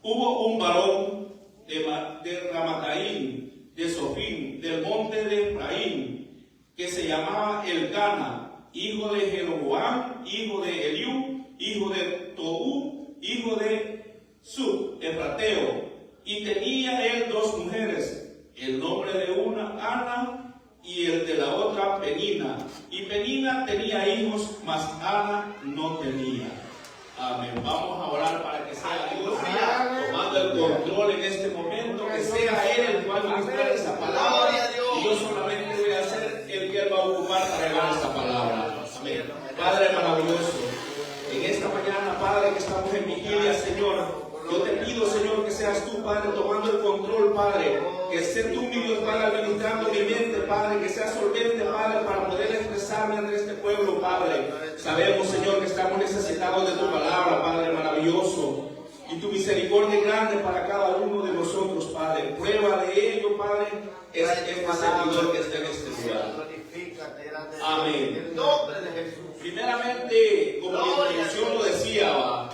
Hubo un varón de Ramataim, de Sofín, del monte de Efraín, que se llamaba Elcana, hijo de Jeroboam, hijo de Eliú, hijo de Toú, hijo de Sub, Efrateo, y tenía él dos mujeres, el nombre de una Ana y el de la otra Penina. Y Penina tenía hijos, mas Ana no tenía. Amén. Vamos a orar para que sea Dios tomando el control en este momento, que sea Él el cual ministrar esa palabra, y yo solamente voy a ser el que Él va a ocupar para llevar esa palabra. Amén. Padre maravilloso, en esta mañana, Padre, que estamos en vigilia, Señor, yo te pido, Señor, que seas tú, Padre, tomando el control, Padre, que seas tú, mi Dios, Padre, administrando mi mente, Padre, que seas solvente, Padre, para poder expresarme ante este pueblo, Padre. Sabemos, Señor, que estamos necesitados de tu palabra, Padre maravilloso, y tu misericordia es grande para cada uno de nosotros, Padre. Prueba de ello, Padre, es este servidor que está en este lugar. Amén. En nombre de Jesús. Primeramente, como la introducción lo decía,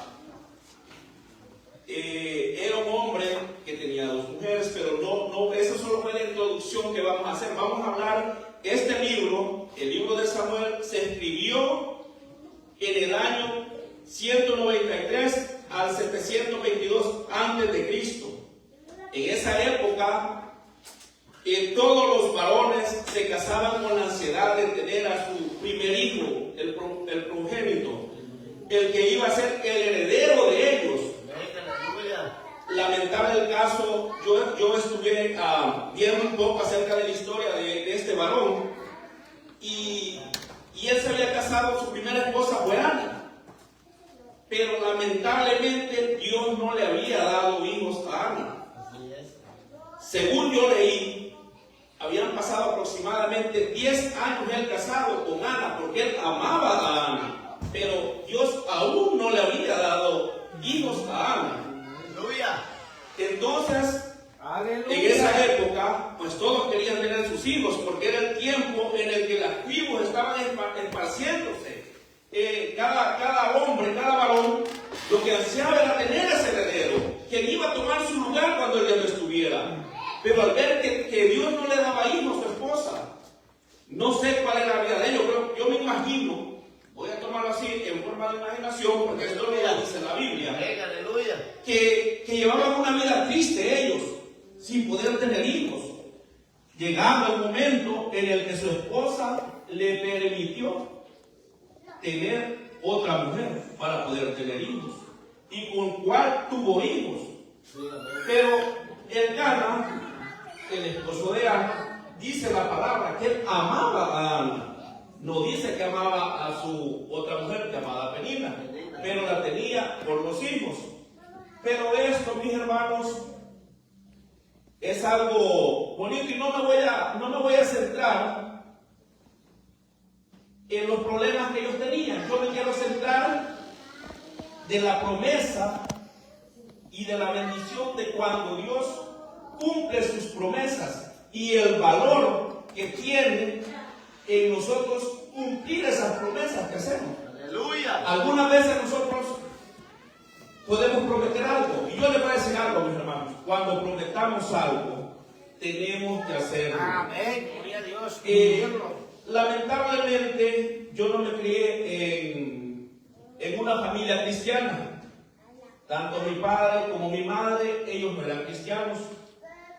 era un hombre que tenía dos mujeres, pero no, eso solo fue la introducción que vamos a hacer. Vamos a hablar, este libro, el libro de Samuel, se escribió en el año 193 al 722 antes de Cristo. En esa época, todos los varones se casaban con la ansiedad de tener a su primer hijo, el progénito, el que iba a ser el heredero de ellos. Lamentable el caso, yo estuve viendo un poco acerca de la historia de este varón, y él se había casado, su primera esposa fue Ana, pero lamentablemente Dios no le había dado hijos a Ana. Según yo leí, habían pasado aproximadamente 10 años él casado con Ana, porque él amaba a Ana, pero Dios aún no le había dado hijos a Ana. Entonces, en esa época, pues todos querían tener sus hijos, porque era el tiempo en el que las tribus estaban esparciéndose. Cada hombre, cada varón, lo que ansiaba era tener ese heredero, quien iba a tomar su lugar cuando él ya no estuviera. Pero al ver que Dios no le daba hijos a su esposa, no sé cuál era la vida de ellos, pero yo me imagino, voy a tomarlo así en forma de imaginación, porque esto lo dice la Biblia, que llevaban una vida triste ellos, sin poder tener hijos. Llegando el momento en el que su esposa le permitió tener otra mujer para poder tener hijos, y con cual tuvo hijos. Pero Elcana, el esposo de Ana, dice la palabra que él amaba a Ana. No dice que amaba a su otra mujer llamada Penina, pero la tenía por los hijos. Pero esto, mis hermanos, es algo bonito, y no me voy a centrar en los problemas que ellos tenían. Yo me quiero centrar de la promesa y de la bendición de cuando Dios cumple sus promesas, y el valor que tiene en nosotros cumplir esas promesas que hacemos. Aleluya. Algunas veces nosotros podemos prometer algo, y yo les voy a decir algo, mis hermanos: cuando prometamos algo, tenemos que hacerlo. Amén. Gloria a Dios. Lamentablemente, yo no me crié en una familia cristiana. Tanto mi padre como mi madre, ellos no eran cristianos.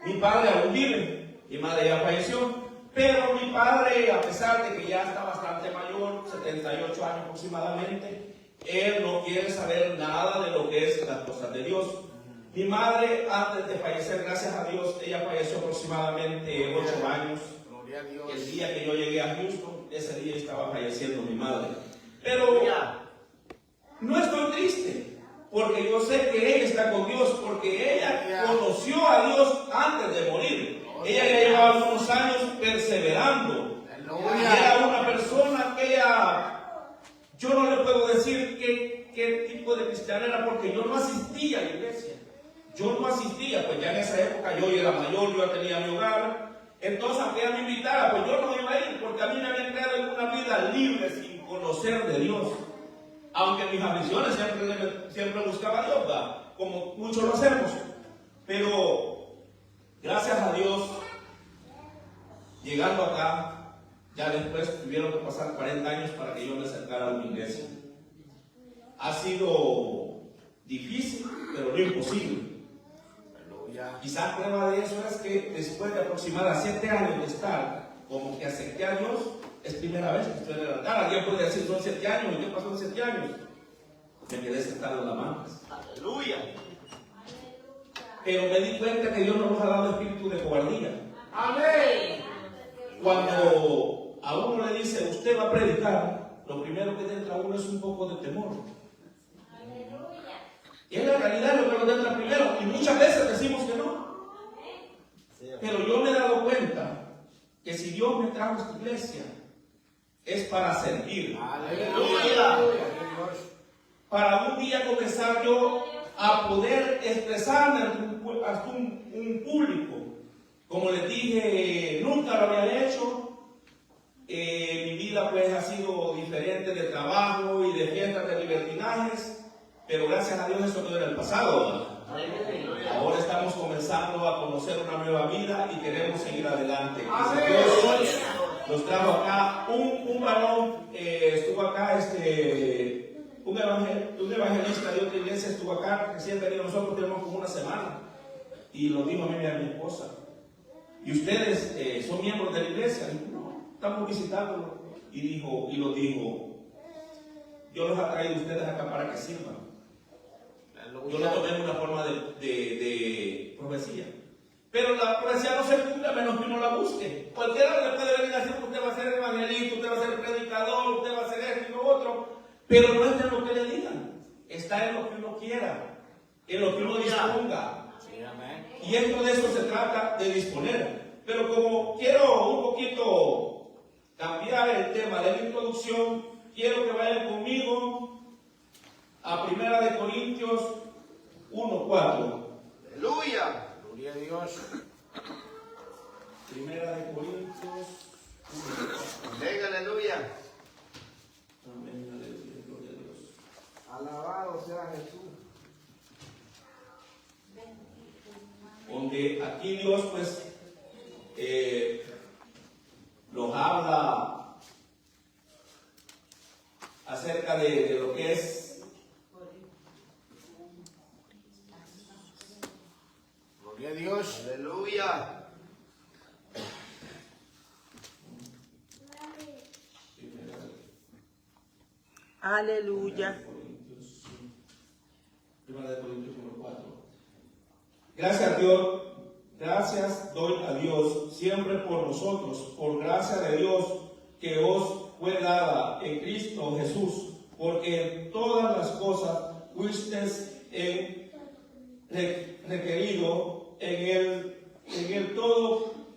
Mi padre aún vive, mi madre ya falleció. Pero mi padre, a pesar de que ya está bastante mayor, 78 años aproximadamente, él no quiere saber nada de lo que es las cosas de Dios. Mi madre, antes de fallecer, gracias a Dios, ella falleció aproximadamente 8 años. El día que yo llegué a Houston, ese día estaba falleciendo mi madre. Pero no estoy triste, porque yo sé que ella está con Dios, porque ella conoció a Dios antes de morir. Ella ya llevaba unos años perseverando. Era una persona que yo no le puedo decir qué tipo de cristiana era, porque yo no asistía a la iglesia. Yo no asistía, pues ya en esa época yo era mayor, yo ya tenía mi hogar. Entonces, aunque ella me invitara, pues yo no iba a ir, porque a mí me habían creado en una vida libre sin conocer de Dios. Aunque mis ambiciones siempre buscaba a Dios, ¿verdad? como muchos lo hacemos. Pero gracias a Dios, llegando acá, ya después tuvieron que pasar 40 años para que yo me acercara a la iglesia. Ha sido difícil, pero no imposible. Quizás prueba de eso es que después de aproximadamente 7 años de estar como que acepté a Dios, es primera vez que estoy en el altar. Alguien puede decir, son 7 años, ¿y qué pasó en 7 años? Me quedé sentado en la mano. Aleluya. Pero me di cuenta que Dios no nos ha dado espíritu de cobardía. Amén. Cuando a uno le dice, usted va a predicar, lo primero que entra a uno es un poco de temor. Y es la realidad lo que nos entra primero. Y muchas veces decimos que no. Pero yo me he dado cuenta que si Dios me trajo a esta iglesia, es para servir. Aleluya. Para un día comenzar yo a poder expresarme ante un público. Como les dije, nunca lo había hecho. Mi vida pues ha sido diferente de trabajo y de fiestas de libertinajes. Pero gracias a Dios eso quedó en el pasado. Ahora estamos comenzando a conocer una nueva vida y queremos seguir adelante. Dios nos trajo acá un varón, estuvo acá, un evangelista de otra iglesia estuvo acá, recién venido, nosotros tenemos como una semana, y lo dijo a mí y a mi esposa. ¿Y ustedes son miembros de la iglesia? Dijo, no, estamos visitándolo. Y lo dijo, yo los he traído a ustedes acá para que sirvan. Yo lo tomé en una forma de profecía. Pero la profecía no se cumple a menos que uno la busque. Cualquiera le puede venir a decir que usted va a ser evangelista, usted va a ser predicador, usted va a hacer esto y lo otro. Pero no está en lo que le digan. Está en lo que uno quiera, en lo que uno disponga. Y esto de eso se trata de disponer. Pero como quiero un poquito cambiar el tema de la introducción, quiero que vayan conmigo a 1 Corintios 1:4. Aleluya. Gloria a Dios. 1 Corintios 1:4. Venga, aleluya. Amén, aleluya, gloria a Dios. Alabado sea Jesús. Donde aquí Dios pues nos habla acerca de lo que es Gloria a Dios. Aleluya. Aleluya. 1 Corintios 1:4. Gracias a Dios, gracias doy a Dios siempre por nosotros, por gracia de Dios que os fue dada en Cristo Jesús, porque todas las cosas fuisteis requerido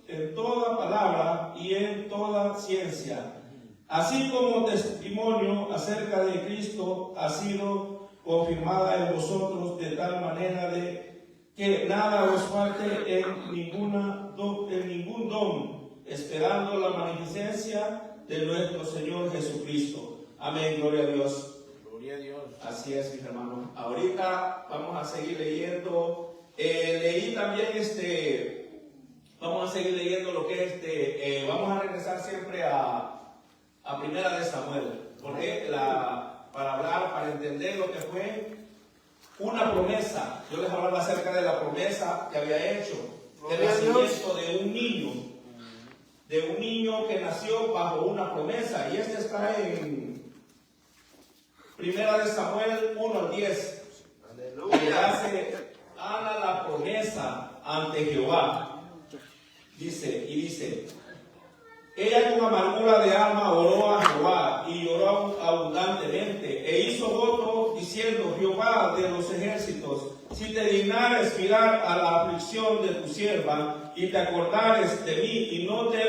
en toda palabra y en toda ciencia, así como testimonio acerca de Cristo ha sido confirmada en vosotros de tal manera de que nada os falte en ningún don, esperando la magnificencia de nuestro Señor Jesucristo. Amén, gloria a Dios. Gloria a Dios. Así es, mis hermanos. Ahorita vamos a seguir leyendo. Leí también vamos a seguir leyendo lo que es vamos a regresar siempre a Primera de Samuel, porque para entender lo que fue una promesa. Yo les hablaba acerca de la promesa que había hecho, del nacimiento de un niño que nació bajo una promesa, y está en Primera de Samuel 1:10. Que hace Ana la promesa ante Jehová. Dice, ella con amargura de alma oró a Jehová y lloró abundantemente e hizo voto diciendo, Jehová de los ejércitos, si te dignares mirar a la aflicción de tu sierva y te acordares de mí y no te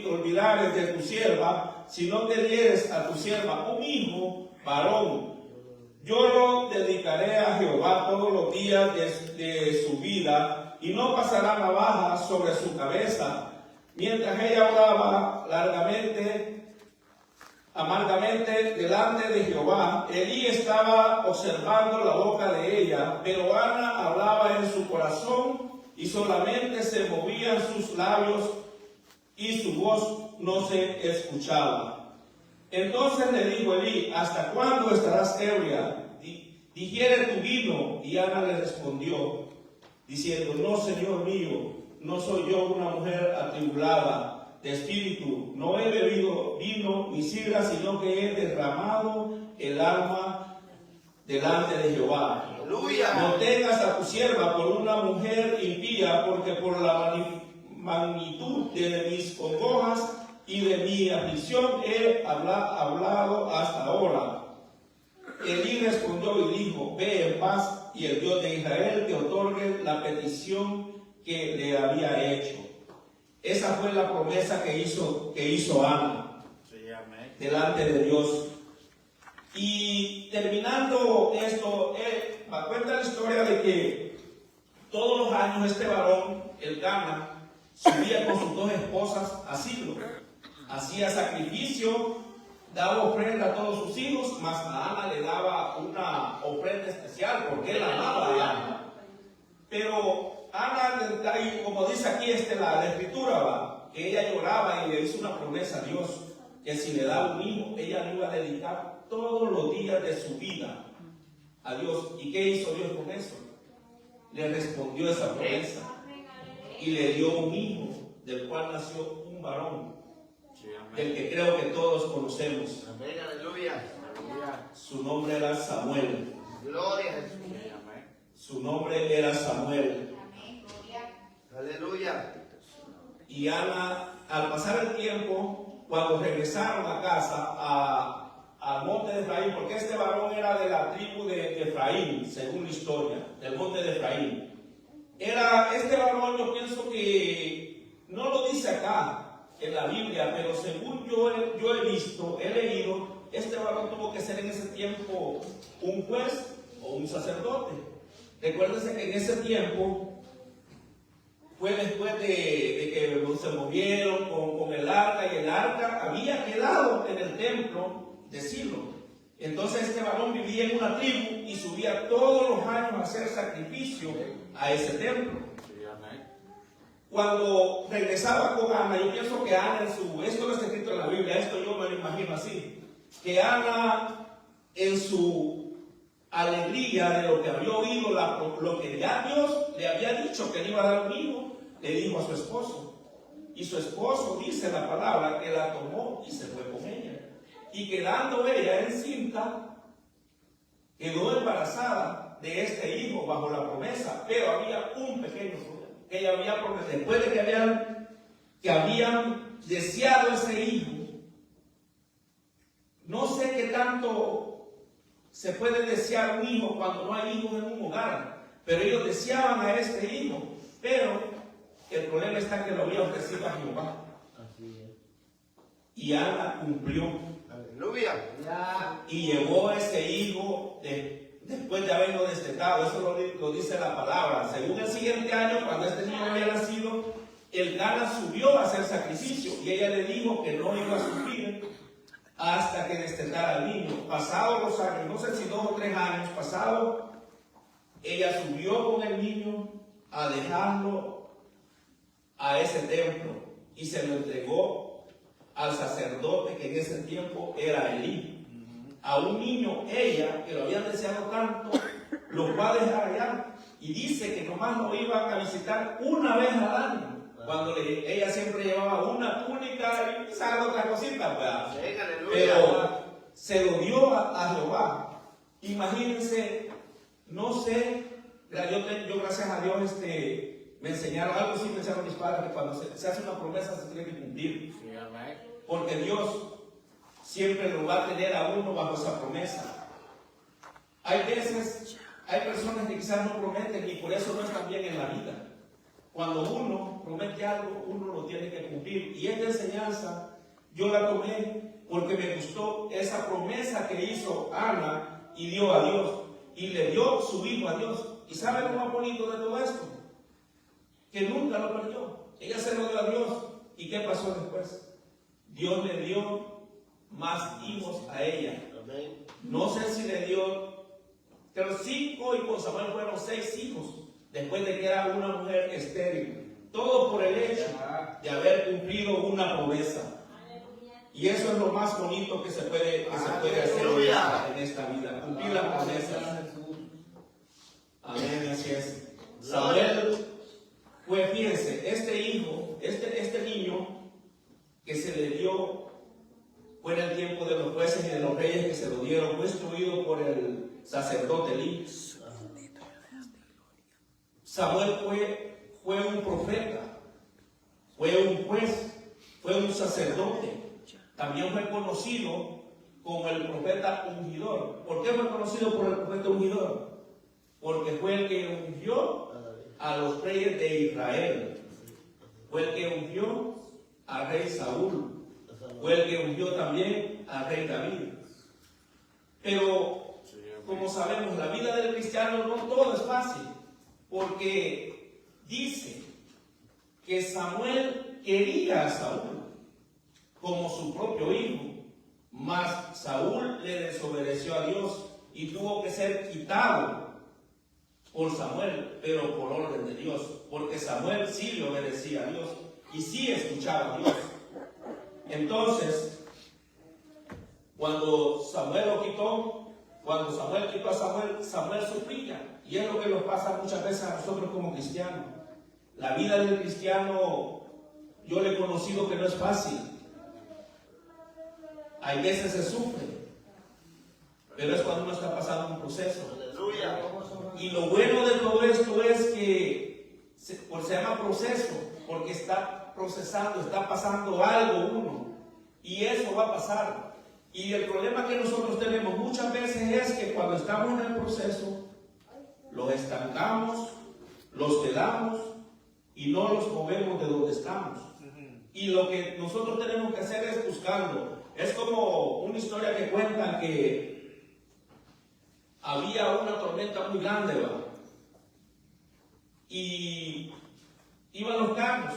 olvidares de tu sierva, si no te dieres a tu sierva un hijo varón, yo lo dedicaré a Jehová todos los días de su vida y no pasará navaja sobre su cabeza. Mientras ella oraba largamente, amargamente delante de Jehová. Elí estaba observando la boca de ella, pero Ana hablaba en su corazón y solamente se movían sus labios y su voz no se escuchaba. Entonces le dijo Elí: ¿hasta cuándo estarás ebria? Digiere tu vino. Y Ana le respondió diciendo: no, Señor mío, no soy yo una mujer atribulada de espíritu, no he bebido vino ni sidra, sino que he derramado el alma delante de Jehová. Aleluya. No tengas a tu sierva por una mujer impía, porque por la magnitud de mis congojas y de mi aflicción he hablado hasta ahora. Elí respondió y dijo: ve en paz, y el Dios de Israel te otorgue la petición que le había hecho. Esa fue la promesa que hizo Ana delante de Dios. Y terminando esto, cuenta la historia de que todos los años este varón, el Cana, subía con sus dos esposas a Silo. Hacía sacrificio, daba ofrenda a todos sus hijos, mas a Ana le daba una ofrenda especial porque él amaba a Ana. Pero Ana, como dice aquí la escritura, que ella lloraba y le hizo una promesa a Dios, que si le daba un hijo, ella le iba a dedicar todos los días de su vida a Dios. ¿Y qué hizo Dios con eso? Le respondió esa promesa y le dio un hijo, del cual nació un varón, del que creo que todos conocemos. Amén, aleluya. Su nombre era Samuel. Gloria a Jesús. Su nombre era Samuel. Aleluya. Y Ana, al pasar el tiempo, cuando regresaron a casa, al monte de Efraín, porque este varón era de la tribu de Efraín, según la historia, del monte de Efraín. Este varón, yo pienso que no lo dice acá en la Biblia, pero según yo he visto, he leído, este varón tuvo que ser en ese tiempo un juez o un sacerdote. Recuérdense que en ese tiempo fue después de que se movieron con el arca, y el arca había quedado en el templo de Silo. Entonces este varón vivía en una tribu y subía todos los años a hacer sacrificio a ese templo. Cuando regresaba con Ana, yo pienso que Ana esto no está escrito en la Biblia, esto yo me lo imagino así, que Ana en su alegría de lo que había oído, lo que ya Dios le había dicho que le iba a dar un hijo, le dijo a su esposo. Y su esposo, dice la palabra, que la tomó y se fue con ella. Y quedando ella encinta, quedó embarazada de este hijo bajo la promesa. Pero había un pequeño problema, que ella había prometido. Después de que habían deseado ese hijo, no sé qué tanto se puede desear un hijo cuando no hay hijos en un hogar, pero ellos deseaban a este hijo, pero el problema está que lo había ofrecido a Jehová. Y Ana cumplió. Aleluya. Y llevó ese hijo después de haberlo destetado. Eso lo dice la palabra. Según el siguiente año, cuando este niño había nacido, el Cana subió a hacer sacrificio y ella le dijo que no iba a sufrir hasta que destetara al niño. Pasados los años, no sé si 2 o 3 años pasados, ella subió con el niño a dejarlo a ese templo y se lo entregó al sacerdote que en ese tiempo era Elí. A un niño, ella, que lo habían deseado tanto, lo va a dejar allá y dice que nomás lo iban a visitar una vez al año. Cuando ella siempre llevaba una túnica y quizás otra cosita, pero se lo dio a Jehová. Imagínense, no sé, yo gracias a Dios me enseñaron algo, sí me enseñaron mis padres, que cuando se hace una promesa se tiene que cumplir. Porque Dios siempre lo va a tener a uno bajo esa promesa. Hay veces, hay personas que quizás no prometen y por eso no están bien en la vida. Cuando uno promete algo, uno lo tiene que cumplir. Y esta enseñanza yo la tomé porque me gustó esa promesa que hizo Ana y dio a Dios. Y le dio su hijo a Dios. ¿Y sabe lo más bonito de todo esto? Que nunca lo perdió. Ella se lo dio a Dios. ¿Y qué pasó después? Dios le dio más hijos a ella. Amén. No sé si le dio, pero 5 y con Samuel fueron 6 hijos, después de que era una mujer estéril. Todo por el hecho de haber cumplido una promesa. Y eso es lo más bonito que se puede hacer en esta vida, cumplir las promesas. Amén, así es. Samuel fue, fíjense, este hijo, este niño que se le dio, fue en el tiempo de los jueces y de los reyes que se lo dieron, fue instruido por el sacerdote Elí. Samuel fue un profeta, fue un juez, fue un sacerdote. También fue conocido como el profeta ungidor. ¿Por qué fue conocido por el profeta ungidor? Porque fue el que ungió a los reyes de Israel. Fue el que ungió al rey Saúl. Fue el que ungió también al rey David. Pero, como sabemos, la vida del cristiano no todo es fácil. Porque dice que Samuel quería a Saúl como su propio hijo, mas Saúl le desobedeció a Dios y tuvo que ser quitado por Samuel, pero por orden de Dios, porque Samuel sí le obedecía a Dios y sí escuchaba a Dios. Entonces, cuando Samuel quitó a Samuel, Samuel sufría, y es lo que nos pasa muchas veces a nosotros como cristianos. La vida del cristiano, yo le he conocido que no es fácil. Hay veces se sufre, pero es cuando uno está pasando un proceso. Aleluya. Y lo bueno de todo esto es que se llama proceso, porque está procesando, está pasando algo uno, y eso va a pasar. Y el problema que nosotros tenemos muchas veces es que cuando estamos en el proceso, los estancamos, los quedamos y no los movemos de donde estamos. Y lo que nosotros tenemos que hacer es buscarlo. Es como una historia que cuentan que había una tormenta muy grande, ¿va? Y iban los carros,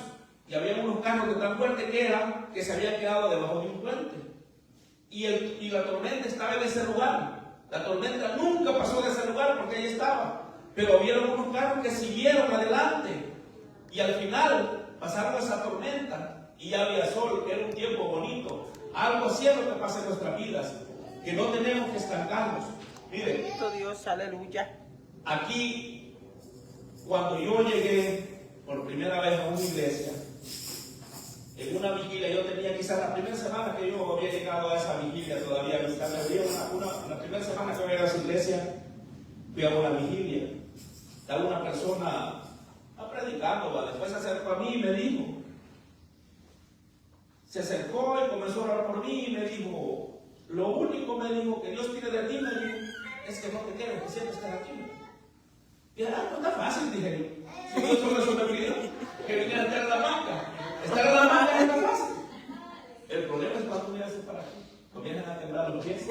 y había unos carros de tan fuerte que eran que se habían quedado debajo de un puente. Y la tormenta estaba en ese lugar. La tormenta nunca pasó de ese lugar porque ahí estaba. Pero vieron unos carros que siguieron adelante. Y al final pasaron esa tormenta y ya había sol, era un tiempo bonito. Algo así es lo que pasa en nuestras vidas, que no tenemos que estancarnos. Miren, Bendito Dios, aleluya. aquí, cuando yo llegué por primera vez a una iglesia, en una vigilia, yo tenía quizás la primera semana que yo había llegado a esa vigilia todavía, la primera semana que había ido a esa iglesia, fui a una vigilia. Estaba una persona predicando, ¿va? Después se acercó a mí y me dijo, se acercó y comenzó a orar por mí y me dijo, lo único, me dijo, que Dios pide de ti, me dijo, es que no te quedes, que siempre estés aquí. Y no está fácil, dije yo. Si Dios solo eso me pidió, que viniera a estar en la banca. Estar en la banca es más fácil. El problema es cuando me hace para aquí. Comienzan a temblar los pies.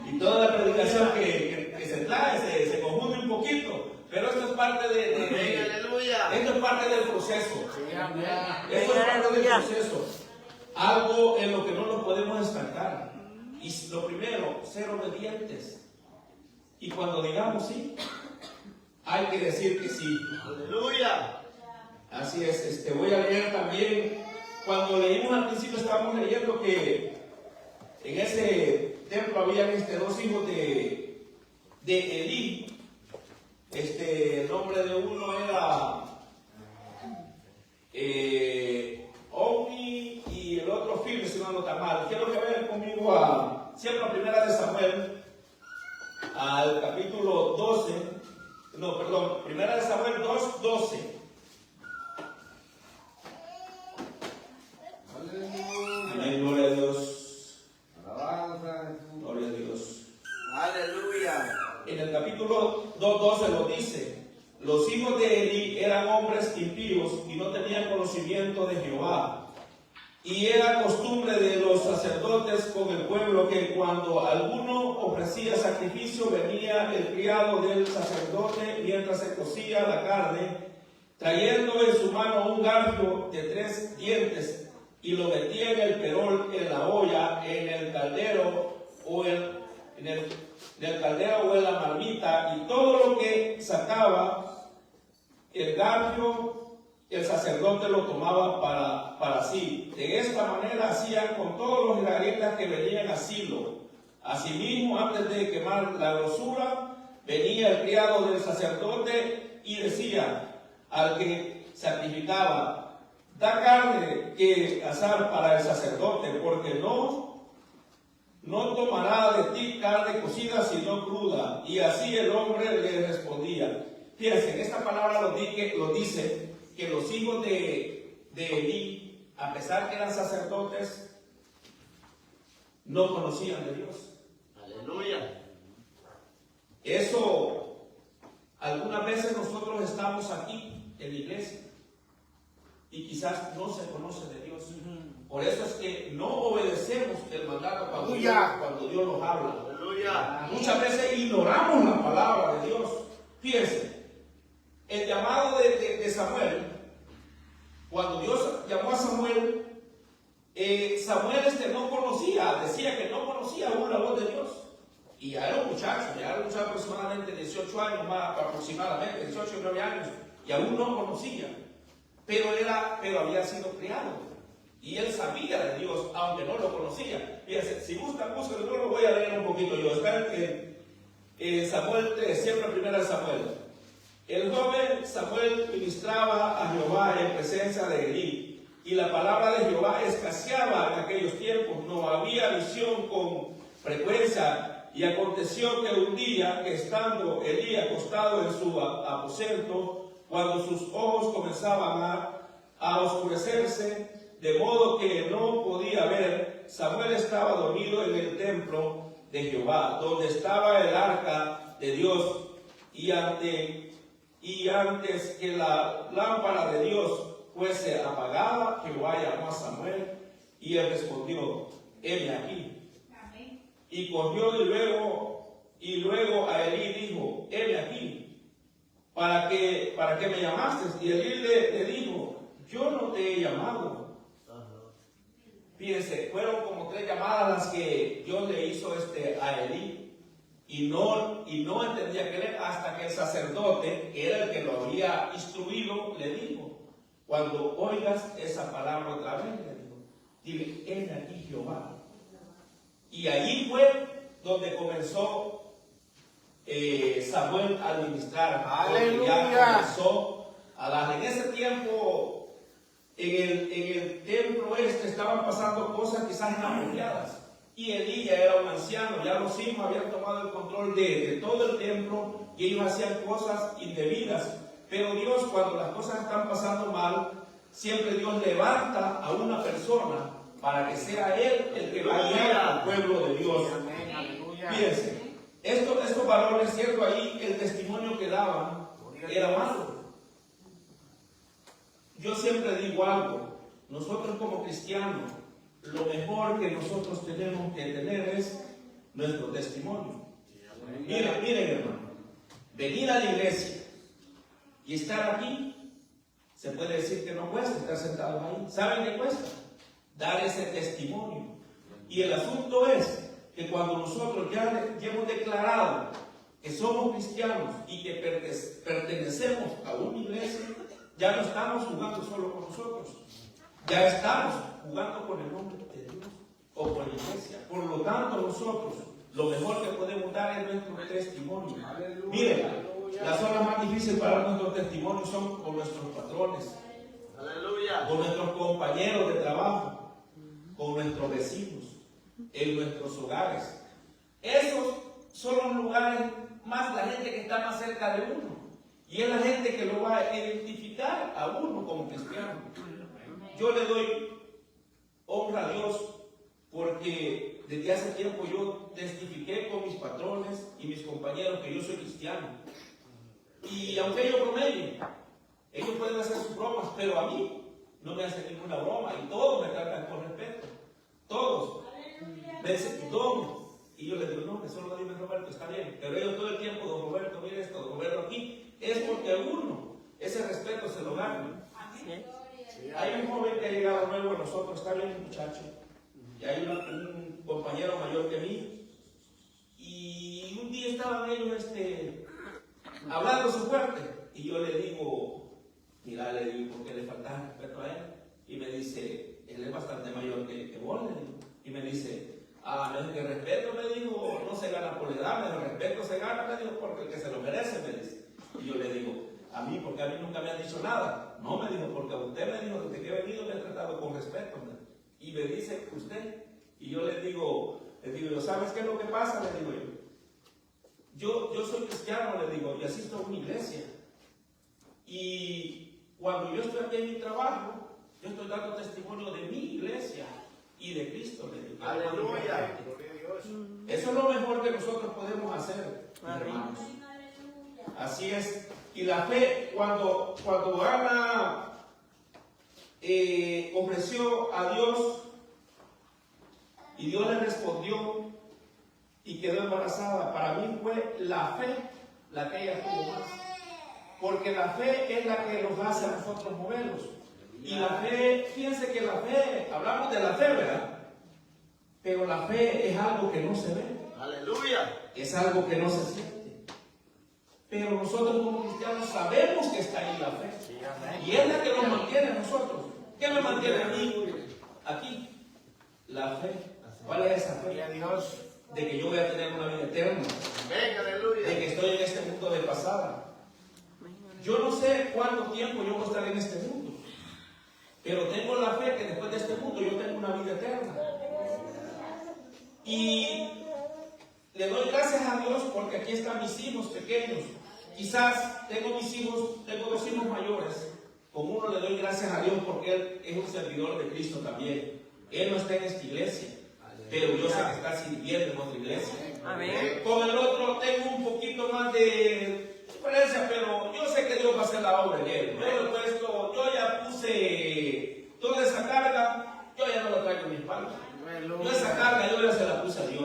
Y toda la predicación que se trae se confunde un poquito. Pero esto es parte esto es parte del proceso. Esto es parte del proceso. Algo en lo que no nos podemos estancar. Y lo primero, ser obedientes. Y cuando digamos sí, hay que decir que sí. Aleluya. Así es. Voy a leer también. Cuando leímos al principio, estábamos leyendo que en ese templo habían dos hijos de Elí. El nombre de uno era Ofni y el otro Fil, si no está mal. Quiero que vayan conmigo siempre a Primera de Samuel, al capítulo 12. No, perdón, Primera de Samuel 2:12. Amén, gloria a Dios. Alabanza. Gloria a Dios. Aleluya. En el capítulo 2:12 lo dice: los hijos de Elí eran hombres impíos y no tenían conocimiento de Jehová. Y era costumbre de los sacerdotes con el pueblo que cuando alguno ofrecía sacrificio, venía el criado del sacerdote mientras se cocía la carne, trayendo en su mano un garfio de 3 dientes y lo metía en el perol, en la olla, en el caldero o en el caldero o en la marmita, y todo lo que sacaba el garfio, el sacerdote lo tomaba para sí. De esta manera hacían con todos los israelitas que venían a Silo. Asimismo, antes de quemar la grosura, venía el criado del sacerdote y decía al que sacrificaba: da carne que asar para el sacerdote, porque no tomará de ti carne cocida sino cruda. Y así el hombre le respondía. Fíjense, en esta palabra lo dice que los hijos de Elí, a pesar que eran sacerdotes, no conocían de Dios. Aleluya. Eso, algunas veces nosotros estamos aquí en la iglesia y quizás no se conoce de Dios. Por eso es que no obedecemos el mandato cuando Dios nos habla. Aleluya. Muchas veces ignoramos la palabra de Dios. Fíjense, el llamado de Samuel, cuando Dios llamó a Samuel, Samuel no conocía, decía que no conocía aún la voz de Dios. Y ya era un muchacho aproximadamente 18 años más, aproximadamente 18 y 9 años, y aún no conocía. Pero había sido criado. Y él sabía de Dios, aunque no lo conocía. Fíjense, si gustan, busquen, yo lo voy a leer un poquito yo. Está en Samuel 3, siempre primera Samuel. El joven Samuel ministraba a Jehová en presencia de Elí, y la palabra de Jehová escaseaba en aquellos tiempos. No había visión con frecuencia. Y aconteció que un día, que estando Elí acostado en su aposento, cuando sus ojos comenzaban a oscurecerse, de modo que no podía ver, Samuel estaba dormido en el templo de Jehová, donde estaba el arca de Dios, y antes que la lámpara de Dios fuese apagada, Jehová llamó a Samuel, y él respondió: heme aquí. Y cogió y luego a Elí dijo: heme aquí, ¿para qué me llamaste? Y Elí le dijo: yo no te he llamado. Fíjense, fueron como 3 llamadas las que Dios le hizo a Elí, y no entendía que era, hasta que el sacerdote, que era el que lo había instruido, le dijo: cuando oigas esa palabra otra vez, le dijo, dile: heme aquí, Jehová. Y allí fue donde comenzó Samuel a administrar. Aleluya. Ya comenzó a dar. En ese tiempo, en el templo estaban pasando cosas quizás inapropiadas. Y Elí ya era un anciano, ya los hijos habían tomado el control de todo el templo y ellos hacían cosas indebidas. Pero Dios, cuando las cosas están pasando mal, siempre Dios levanta a una persona para que sea él el que va a guiar al pueblo de Dios. Fíjense, estos varones, cierto, ahí el testimonio que daban era malo. Yo siempre digo algo: nosotros como cristianos, lo mejor que nosotros tenemos que tener es nuestro testimonio. Miren hermano, venir a la iglesia y estar aquí, se puede decir que no cuesta estar sentados ahí. ¿Saben qué cuesta? Dar ese testimonio. Y el asunto es que cuando nosotros ya hemos declarado que somos cristianos y que pertenecemos a una iglesia, ya no estamos jugando solo con nosotros, ya estamos jugando con el nombre de Dios o con la iglesia. Por lo tanto, nosotros lo mejor que podemos dar es nuestro testimonio. Miren, las zonas más difíciles para nuestros testimonios son con nuestros patrones, con nuestros compañeros de trabajo, con nuestros vecinos, en nuestros hogares. Esos son los lugares más, la gente que está más cerca de uno, y es la gente que lo va a identificar a uno como cristiano. Yo le doy honra a Dios porque desde hace tiempo yo testifiqué con mis patrones y mis compañeros que yo soy cristiano. Y aunque ellos bromeen, ellos pueden hacer sus bromas, pero a mí no me hacen ninguna broma, y todos me tratan con respeto. Todos me dicen: don, y yo les digo: no, que solo dime Roberto, está bien. Pero ellos todo el tiempo: don Roberto, mire esto, don Roberto aquí. Es porque uno ese respeto se lo gana. Hay un joven que ha llegado nuevo a nosotros, está bien muchacho, y hay un compañero mayor que mí, y un día estaban ellos hablando su fuerte, y yo le digo, mira, le digo, ¿por qué le falta respeto a él? Y me dice, él es bastante mayor que vos, le digo, y me dice, me dice que respeto, me dijo, no se gana por la edad, me dijo, respeto se gana, me dijo, porque el que se lo merece, me dice. Y yo le digo, a mí, porque a mí nunca me han dicho nada. No, me dijo, porque a usted me dijo, desde que he venido me ha tratado con respeto. Y me dice, usted. Y yo le digo, ¿sabes qué es lo que pasa? Le digo yo soy cristiano, le digo, y asisto a una iglesia. Y cuando yo estoy aquí en mi trabajo, yo estoy dando testimonio de mi iglesia y de Cristo, le digo. Aleluya. Eso es lo mejor que nosotros podemos hacer, hermanos. Así es. Y la fe, cuando Ana ofreció a Dios y Dios le respondió y quedó embarazada, para mí fue la fe la que ella tuvo más. Porque la fe es la que nos hace a nosotros movernos. Y la fe, fíjense que la fe, hablamos de la fe, ¿verdad? Pero la fe es algo que no se ve. Aleluya. Es algo que no se siente. Pero nosotros como cristianos sabemos que está ahí la fe. Y es la que nos mantiene a nosotros. ¿Qué me mantiene a mí aquí? La fe. ¿Cuál es esa fe? De que yo voy a tener una vida eterna. De que estoy en este mundo de pasada. Yo no sé cuánto tiempo yo voy a estar en este mundo. Pero tengo la fe que después de este mundo yo tengo una vida eterna. Y le doy gracias a Dios porque aquí están mis hijos pequeños. Quizás tengo dos hijos mayores. Con uno le doy gracias a Dios porque él es un servidor de Cristo también. Él no está en esta iglesia, pero yo sé que está sirviendo en otra iglesia. Amén. Con el otro tengo un poquito más de diferencia, pero yo sé que Dios va a hacer la obra en él. Yo ya puse toda esa carga, yo ya no la traigo en mi espalda. Yo esa carga yo ya se la puse a Dios.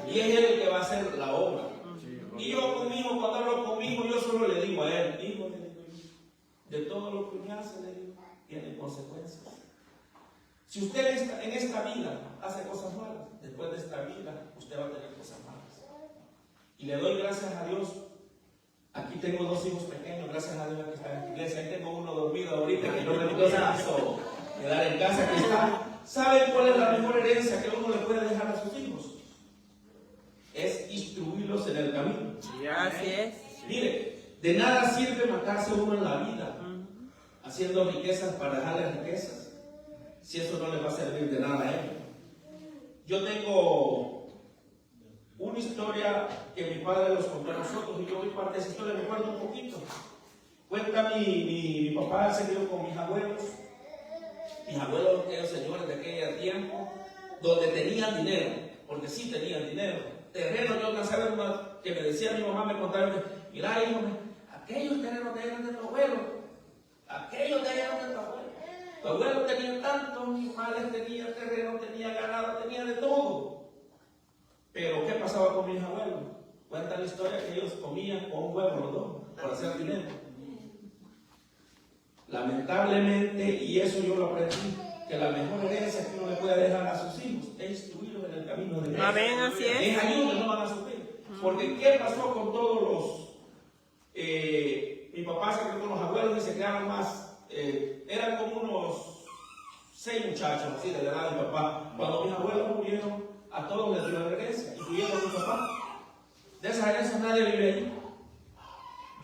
Y es Él el que va a hacer la obra. Y yo con mi hijo, cuando hablo con mi hijo, yo solo le digo a él, hijo, de todo lo que me hace, le digo, tiene consecuencias. Si usted en esta vida hace cosas malas, después de esta vida, usted va a tener cosas malas. Y le doy gracias a Dios. Aquí tengo dos hijos pequeños, gracias a Dios que están en la iglesia. Ahí tengo uno dormido ahorita, que no le quiso quedar en casa, que está. ¿Saben cuál es la mejor herencia que uno le puede dejar a sus hijos? Es instruirlos en el camino. Así es. Mire, de nada sirve matarse uno en la vida, haciendo riquezas para dejarle riquezas, si eso no le va a servir de nada a él. Yo tengo una historia que mi padre nos contó a nosotros, y yo vi parte de esa historia, me acuerdo un poquito. Cuenta mi papá, se crió con mis abuelos, aquellos señores de aquel tiempo, donde tenían dinero, porque sí tenían dinero. Terreno, yo alcanzaba que me decía mi mamá, me contaba, mira hijo, aquellos terrenos que eran de tu abuelo, aquellos de eran de tu abuelo. Tu abuelo tenía tantos animales, tenía terreno, tenía ganado, tenía de todo. Pero ¿qué pasaba con mis abuelos? Cuenta la historia que ellos comían con un huevo los dos, para hacer dinero. Lamentablemente, y eso yo lo aprendí, que la mejor herencia que uno le puede dejar a sus hijos es instruirlos en el camino de Dios. Amén, así es. Es ahí donde no van a sufrir. Porque ¿qué pasó con todos los... mi papá se quedó con los abuelos y se quedaron más... eran como unos 6 muchachos, así de la edad de mi papá. Cuando mis abuelos murieron, a todos les dio la herencia, incluyendo a mi papá. De esas herencias nadie vive ahí.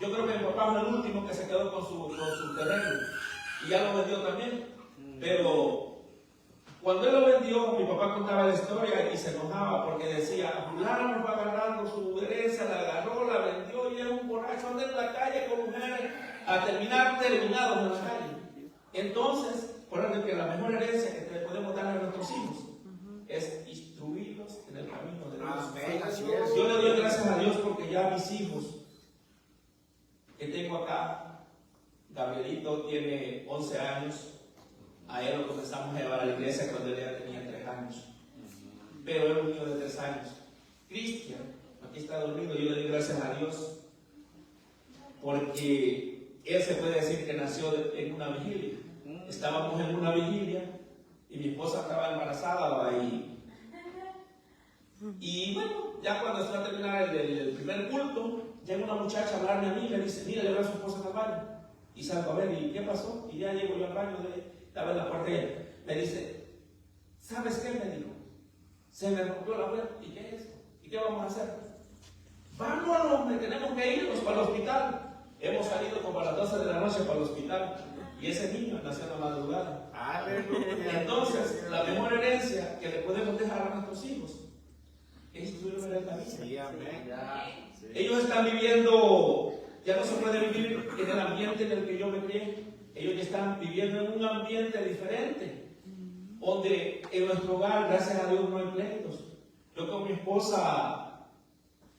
Yo creo que mi papá fue el último que se quedó con su terreno. Y ya lo vendió también. Pero cuando él lo vendió, mi papá contaba la historia y se enojaba porque decía, fulano va agarrando su herencia, la agarró, la vendió y era un borracho, anda en la calle con mujeres a terminados en la calle. Entonces, por eso que la mejor herencia que podemos dar a nuestros hijos es instruirlos en el camino de Dios. Yo le doy gracias a Dios porque ya mis hijos que tengo acá, Gabrielito tiene 11 años, a él lo comenzamos a llevar a la iglesia cuando él ya tenía 3 años, pero era un niño de 3 años. Cristian, aquí está dormido, yo le doy gracias a Dios porque él se puede decir que nació en una vigilia, estábamos en una vigilia y mi esposa estaba embarazada y bueno, ya cuando se va a terminar el primer culto, llega una muchacha a hablarme a mí y me dice, mira, le veo a su esposa en el baño. Y salgo a ver, ¿y qué pasó? Y ya llego yo al baño, estaba en la puerta y ella me dice, ¿sabes qué? Me dijo, se me rompió la puerta. ¿Y qué es eso? ¿Y qué vamos a hacer? Vámonos, me tenemos que irnos para el hospital. Hemos salido como a las 12 de la noche para el hospital. Y ese niño nació en la madrugada. Aleluya. Entonces, la mejor herencia que le podemos dejar a nuestros hijos es instruir en la vida. Sí, amén. Sí. Ellos están viviendo, ya no se puede vivir en el ambiente en el que yo me crié. Ellos ya están viviendo en un ambiente diferente, donde en nuestro hogar, gracias a Dios, no hay pleitos. Yo con mi esposa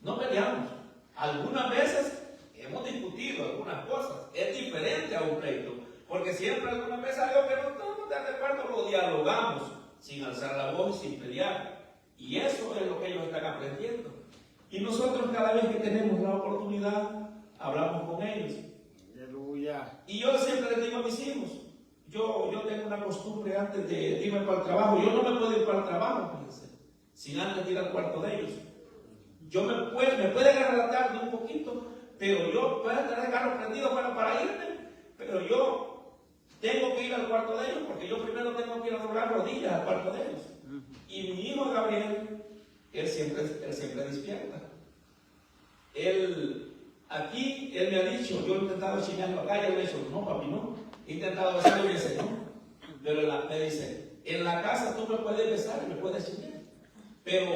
no peleamos. Algunas veces hemos discutido algunas cosas. Es diferente a un pleito, porque siempre alguna vez algo que no estamos de acuerdo lo dialogamos, sin alzar la voz y sin pelear. Y eso es lo que ellos están aprendiendo. Y nosotros cada vez que tenemos la oportunidad, hablamos con ellos. Aleluya. Y yo siempre les digo a mis hijos, yo tengo una costumbre antes de irme para el trabajo. Yo no me puedo ir para el trabajo, fíjense, sin antes ir al cuarto de ellos. Me puede agarrar la tarde un poquito, pero yo puedo tener el carro prendido para irme, pero yo tengo que ir al cuarto de ellos, porque yo primero tengo que ir a doblar rodillas al cuarto de ellos. Y mi hijo Gabriel, él siempre despierta. Él me ha dicho, yo he intentado enseñarlo acá, y él me ha dicho, no papi, no. He intentado hacerlo y me dice, no. Pero me dice, en la casa tú me puedes besar y me puedes enseñar, pero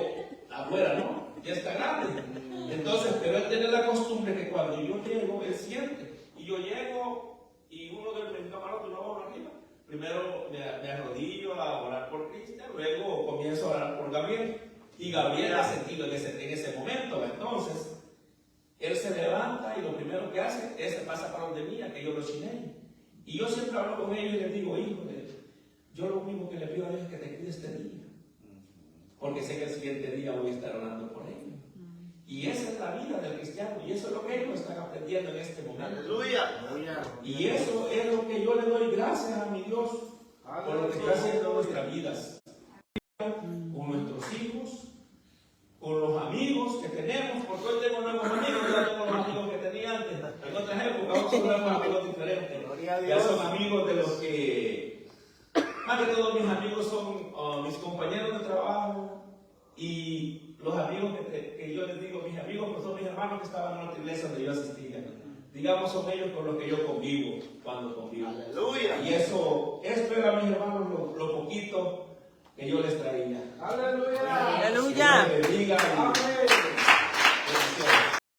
afuera no, ya está grande. Entonces, pero él tiene la costumbre que cuando yo llego, él siente. Y yo llego y uno de mis camarotes no va arriba. Primero me arrodillo a orar por Cristian, luego comienzo a orar por Gabriel. Y Gabriel ha sentido en ese momento. Entonces, él se levanta y lo primero que hace es se pasa para donde mía, que yo lo chiné. Y yo siempre hablo con ellos y les digo, hijo, yo lo único que le pido a Dios es que te cuide este día. Porque sé que el siguiente día voy a estar orando por ellos. Y esa es la vida del cristiano, y eso es lo que ellos están aprendiendo en este momento. Aleluya. Y eso es lo que yo le doy gracias a mi Dios por lo que está haciendo en nuestras vidas. Con nuestros hijos, con los amigos que tenemos, porque hoy tengo nuevos amigos, yo no tengo los amigos que tenía antes. En otras épocas ahora son nuevos amigos diferentes. Ya son amigos de los que, más que todos mis amigos son mis compañeros de trabajo y los amigos que yo les digo, mis amigos, pues son mis hermanos que estaban en otra iglesia donde yo asistía. Digamos, son ellos con los que yo convivo cuando convivo. Aleluya. Y esto era, mis hermanos, lo poquito que yo les traía. Aleluya. Aleluya. Que Dios les bendiga. Amén.